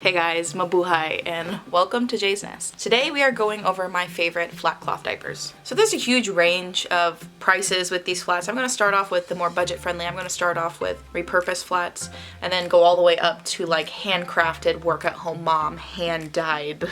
Hey guys, mabuhay and welcome to Jay's Nest. Today we are going over my favorite flat cloth diapers. So there's a huge range of prices with these flats. I'm going to start off with the more budget friendly. I'm going to start off with repurposed flats and then go all the way up to like handcrafted work at home mom hand dyed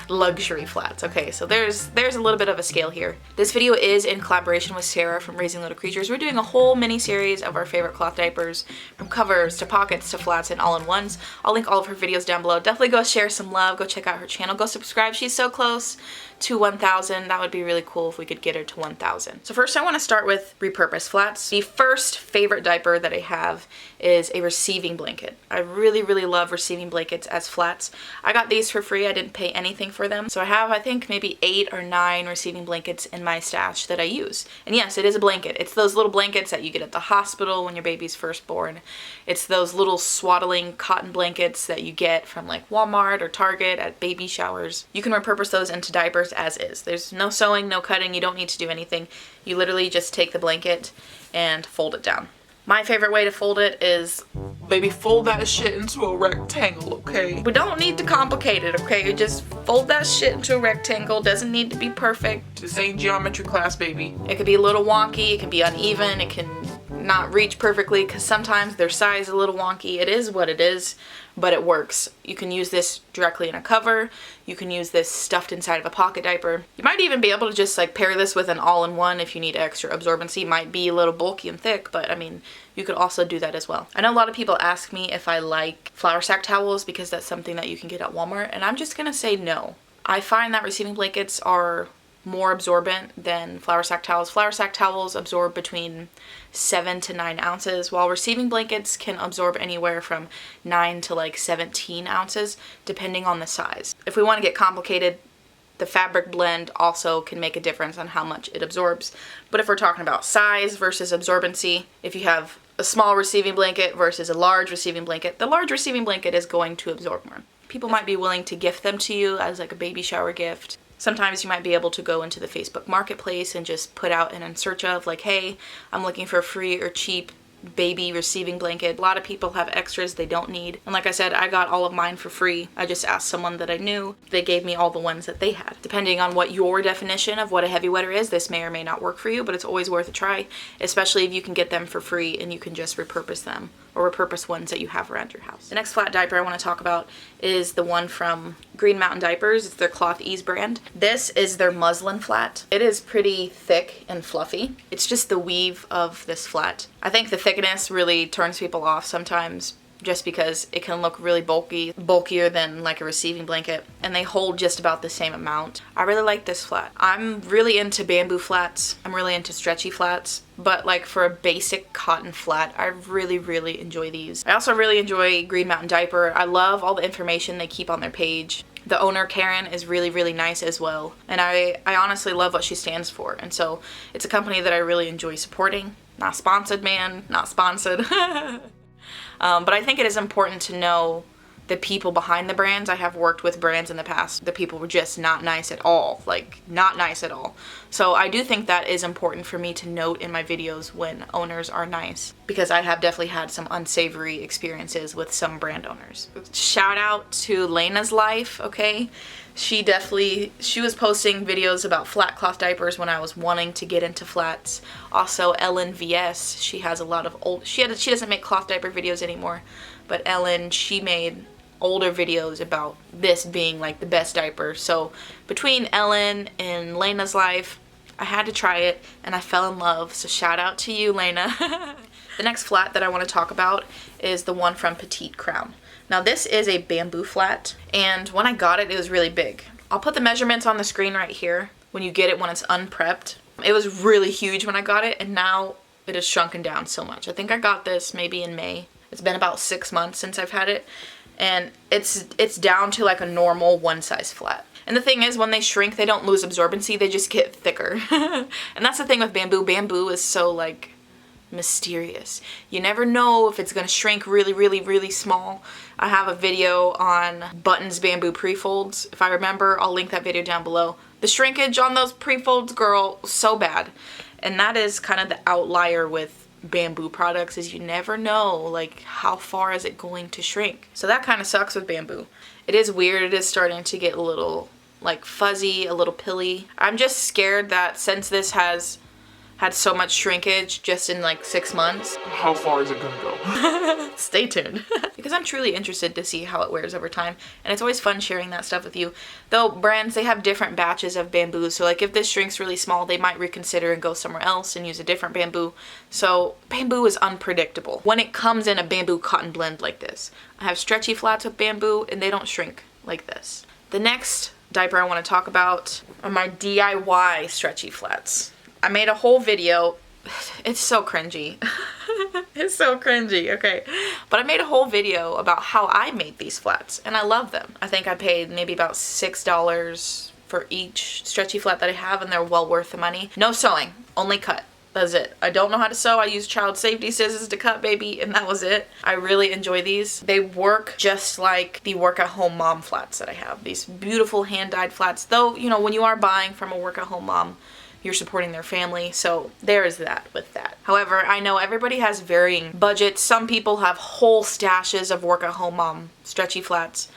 luxury flats. Okay, so there's a little bit of a scale here. This video is in collaboration with Sarah from Raising Little Creechers. We're doing a whole mini series of our favorite cloth diapers, from covers to pockets to flats and all-in-ones. I'll link all of her videos down below. Definitely go share some love, go check out her channel, go subscribe. She's so close to 1,000. That would be really cool if we could get her to 1,000. So first I want to start with repurposed flats. The first favorite diaper that I have is a receiving blanket. I really love receiving blankets as flats. I got these for free. I didn't pay anything for them. So I have, I think, maybe 8 or 9 receiving blankets in my stash that I use. And yes, it is a blanket. It's those little blankets that you get at the hospital when your baby's first born. It's those little swaddling cotton blankets that you get from like Walmart or Target at baby showers. You can repurpose those into diapers as is. There's no sewing, no cutting, you don't need to do anything. You literally just take the blanket and fold it down. My favorite way to fold it is, baby, fold that shit into a rectangle, okay? we don't need to complicate it, okay? Just fold that shit into a rectangle. Doesn't need to be perfect. This ain't geometry class, baby. It could be a little wonky, it can be uneven, it can not reach perfectly because sometimes their size is a little wonky. It is what it is, but it works. You can use this directly in a cover. You can use this stuffed inside of a pocket diaper. You might even be able to just like pair this with an all-in-one if you need extra absorbency. It might be a little bulky and thick, but I mean, you could also do that as well. I know a lot of people ask me if I like flour sack towels because that's something that you can get at Walmart, and I'm just gonna say no. I find that receiving blankets are more absorbent than flour sack towels. Flour sack towels absorb between 7 to 9 ounces, while receiving blankets can absorb anywhere from 9 to like 17 ounces, depending on the size. If we want to get complicated, the fabric blend also can make a difference on how much it absorbs. But if we're talking about size versus absorbency, if you have a small receiving blanket versus a large receiving blanket, the large receiving blanket is going to absorb more. People might be willing to gift them to you as like a baby shower gift. Sometimes you might be able to go into the Facebook Marketplace and just put out an in search of like, hey, I'm looking for a free or cheap baby receiving blanket. A lot of people have extras they don't need. And like I said, I got all of mine for free. I just asked someone that I knew. They gave me all the ones that they had. Depending on what your definition of what a heavy wetter is, this may or may not work for you, but it's always worth a try, especially if you can get them for free and you can just repurpose them or repurpose ones that you have around your house. The next flat diaper I want to talk about is the one from Mountain Diapers. It's their Cloth Ease brand. This is their muslin flat. It is pretty thick and fluffy. It's just the weave of this flat. I think the thickness really turns people off sometimes just because it can look really bulkier than like a receiving blanket, and they hold just about the same amount. I really like this flat. I'm really into bamboo flats. I'm really into stretchy flats, but like for a basic cotton flat, I really enjoy these. I also really enjoy Mountain Diaper. I love all the information they keep on their page. The owner, Karen, is really nice as well, and I honestly love what she stands for, and so it's a company that I really enjoy supporting. Not sponsored, man, not sponsored. But I think it is important to know the people behind the brands. I have worked with brands in the past. The people were just not nice at all. Like, not nice at all. So I do think that is important for me to note in my videos when owners are nice, because I have definitely had some unsavory experiences with some brand owners. Shout out to Laina's life, okay? She was posting videos about flat cloth diapers when I was wanting to get into flats. Also, Ellen VS, she has a lot of she doesn't make cloth diaper videos anymore, but Ellen, she made older videos about this being like the best diaper. So between Ellen and Laina's life, I had to try it and I fell in love. So shout out to you, Laina. The next flat that I want to talk about is the one from Petite Crown. Now this is a bamboo flat, and when I got it, it was really big. I'll put the measurements on the screen right here when you get it when it's unprepped. It was really huge when I got it, and now it has shrunken down so much. I think I got this maybe in May. It's been about 6 months since I've had it, and it's down to like a normal one size flat. And the thing is, when they shrink, they don't lose absorbency, they just get thicker. And that's the thing with bamboo. Bamboo is so like mysterious. You never know if it's gonna shrink really small. I have a video on Buttons bamboo pre-folds. If I remember, I'll link that video down below. The shrinkage on those pre-folds, girl, so bad. And that is kind of the outlier with bamboo products is you never know, like, how far is it going to shrink. So that kind of sucks with bamboo. It is weird. It is starting to get a little, like, fuzzy, a little pilly. I'm just scared that since this has had so much shrinkage just in like 6 months. How far is it gonna go? Stay tuned. Because I'm truly interested to see how it wears over time. And it's always fun sharing that stuff with you. Though brands, they have different batches of bamboo. So like if this shrinks really small, they might reconsider and go somewhere else and use a different bamboo. So bamboo is unpredictable. When it comes in a bamboo cotton blend like this, I have stretchy flats with bamboo and they don't shrink like this. The next diaper I want to talk about are my DIY stretchy flats. I made a whole video. It's so cringy. It's so cringy, okay. But I made a whole video about how I made these flats, and I love them. I think I paid maybe about $6 for each stretchy flat that I have, and they're well worth the money. No sewing, only cut. That's it. I don't know how to sew. I use child safety scissors to cut, baby, and that was it. I really enjoy these. They work just like the work-at-home mom flats that I have. These beautiful hand-dyed flats. Though, you know, when you are buying from a work-at-home mom, you're supporting their family, so there is that with that. However, I know everybody has varying budgets. Some people have whole stashes of work-at-home mom stretchy flats.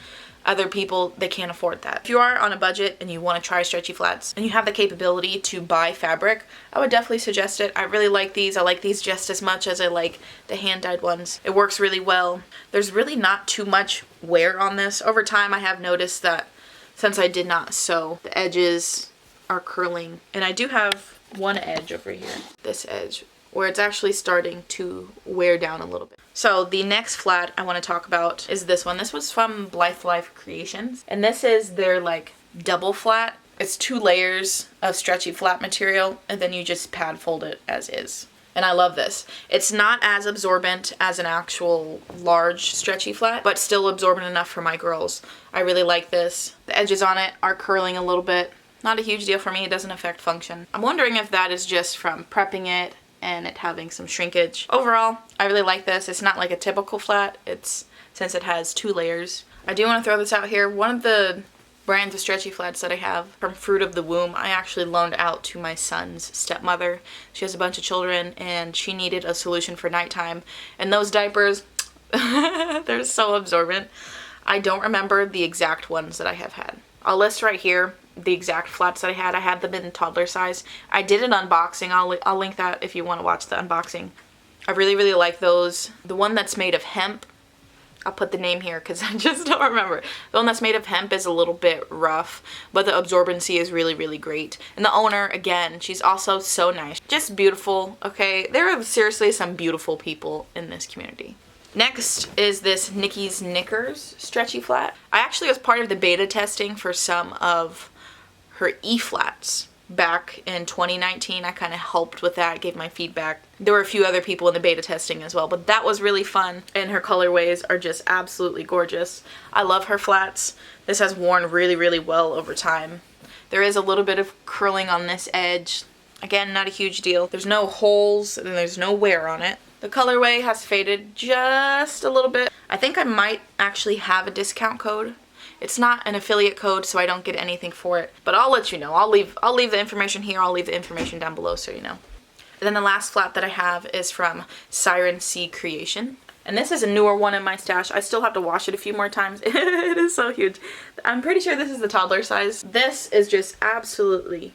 Other people, they can't afford that. If you are on a budget and you want to try stretchy flats and you have the capability to buy fabric, I would definitely suggest it. I really like these. I like these just as much as I like the hand-dyed ones. It works really well. There's really not too much wear on this. Over time, I have noticed that since I did not sew, the edges are curling, and I do have one edge over here, this edge, where it's actually starting to wear down a little bit. So the next flat I want to talk about is this one. This was from Blythe Life Creations, and this is their like double flat. It's 2 layers of stretchy flat material, and then you just pad fold it as is. And I love this. It's not as absorbent as an actual large stretchy flat, but still absorbent enough for my girls. I really like this. The edges on it are curling a little bit. Not a huge deal for me. It doesn't affect function. I'm wondering if that is just from prepping it and it having some shrinkage. Overall, I really like this. It's not like a typical flat. It's since it has 2 layers. I do want to throw this out here. One of the brands of stretchy flats that I have from Fruit of the Womb, I actually loaned out to my son's stepmother. She has a bunch of children and she needed a solution for nighttime. And those diapers, they're so absorbent. I don't remember the exact ones that I have had. I'll list right here the exact flats that I had. I had them in toddler size. I did an unboxing. I'll link that if you want to watch the unboxing. I really like those. The one that's made of hemp, I'll put the name here because I just don't remember. The one that's made of hemp is a little bit rough, but the absorbency is really great. And the owner, again, she's also so nice. Just beautiful, okay? There are seriously some beautiful people in this community. Next is this Nickie's Knickers stretchy flat. I actually was part of the beta testing for some of her E-flats back in 2019. I kind of helped with that, gave my feedback. There were a few other people in the beta testing as well, but that was really fun, and her colorways are just absolutely gorgeous. I love her flats. This has worn really well over time. There is a little bit of curling on this edge. Again, not a huge deal. There's no holes and there's no wear on it. The colorway has faded just a little bit. I think I might actually have a discount code. It's not an affiliate code, so I don't get anything for it, but I'll let you know. I'll leave the information here. I'll leave the information down below so you know. And then the last flat that I have is from Siren Sea Creations. And this is a newer one in my stash. I still have to wash it a few more times. It is so huge. I'm pretty sure this is the toddler size. This is just absolutely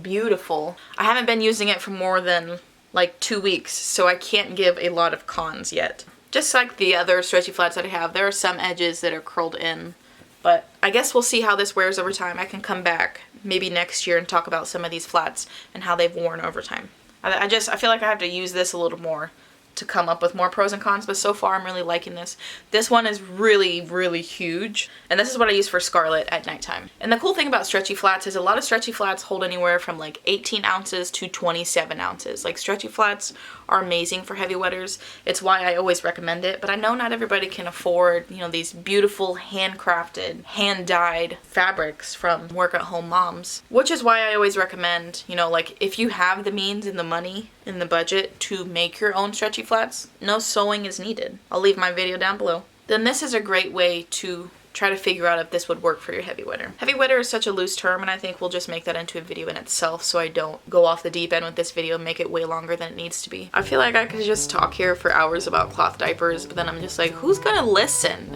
beautiful. I haven't been using it for more than like 2 weeks, so I can't give a lot of cons yet. Just like the other stretchy flats that I have, there are some edges that are curled in. But I guess we'll see how this wears over time. I can come back maybe next year and talk about some of these flats and how they've worn over time. I feel like I have to use this a little more to come up with more pros and cons, but so far I'm really liking this. This one is really huge, and this is what I use for Scarlett at nighttime. And the cool thing about stretchy flats is a lot of stretchy flats hold anywhere from like 18 ounces to 27 ounces. Like stretchy flats are amazing for heavy wetters. It's why I always recommend it, but I know not everybody can afford, you know, these beautiful handcrafted, hand-dyed fabrics from work-at-home moms, which is why I always recommend, you know, like if you have the means and the money and the budget to make your own stretchy flats, no sewing is needed. I'll leave my video down below. Then this is a great way to try to figure out if this would work for your heavy wetter. Heavy wetter is such a loose term, and I think we'll just make that into a video in itself so I don't go off the deep end with this video and make it way longer than it needs to be. I feel like I could just talk here for hours about cloth diapers, but then I'm just like, who's gonna listen?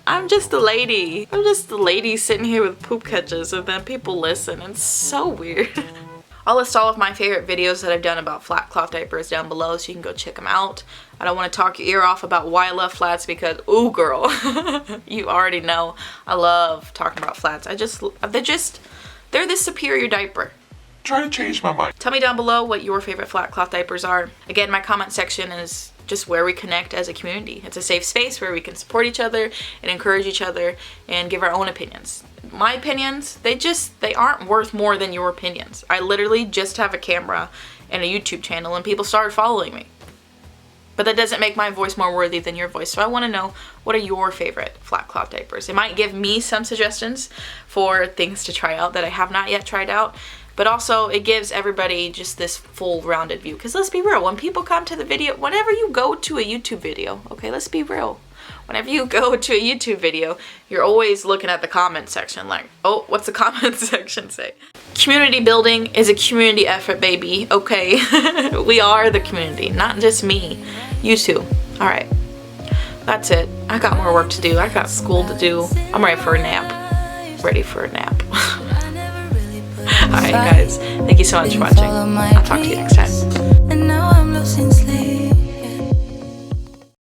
I'm just a lady. I'm just a lady sitting here with poop catchers, and then people listen. It's so weird. I'll list all of my favorite videos that I've done about flat cloth diapers down below so you can go check them out. I don't want to talk your ear off about why I love flats because, ooh girl, you already know I love talking about flats. They're the superior diaper. Try to change my mind. Tell me down below what your favorite flat cloth diapers are. Again, my comment section is just where we connect as a community. It's a safe space where we can support each other and encourage each other and give our own opinions. My opinions, they aren't worth more than your opinions. I literally just have a camera and a YouTube channel and people started following me. But that doesn't make my voice more worthy than your voice. So I want to know, what are your favorite flat cloth diapers? It might give me some suggestions for things to try out that I have not yet tried out. But also it gives everybody just this full rounded view. Because let's be real, when people come to the video, whenever you go to a YouTube video, okay, let's be real. Whenever you go to a YouTube video, you're always looking at the comment section like, oh, what's the comment section say? Community building is a community effort, baby, okay? We are the community, not just me. You too. All right, that's it. I got more work to do. I got school to do. I'm ready for a nap. Ready for a nap. Alright guys, thank you so much for watching. I'll talk to you next time.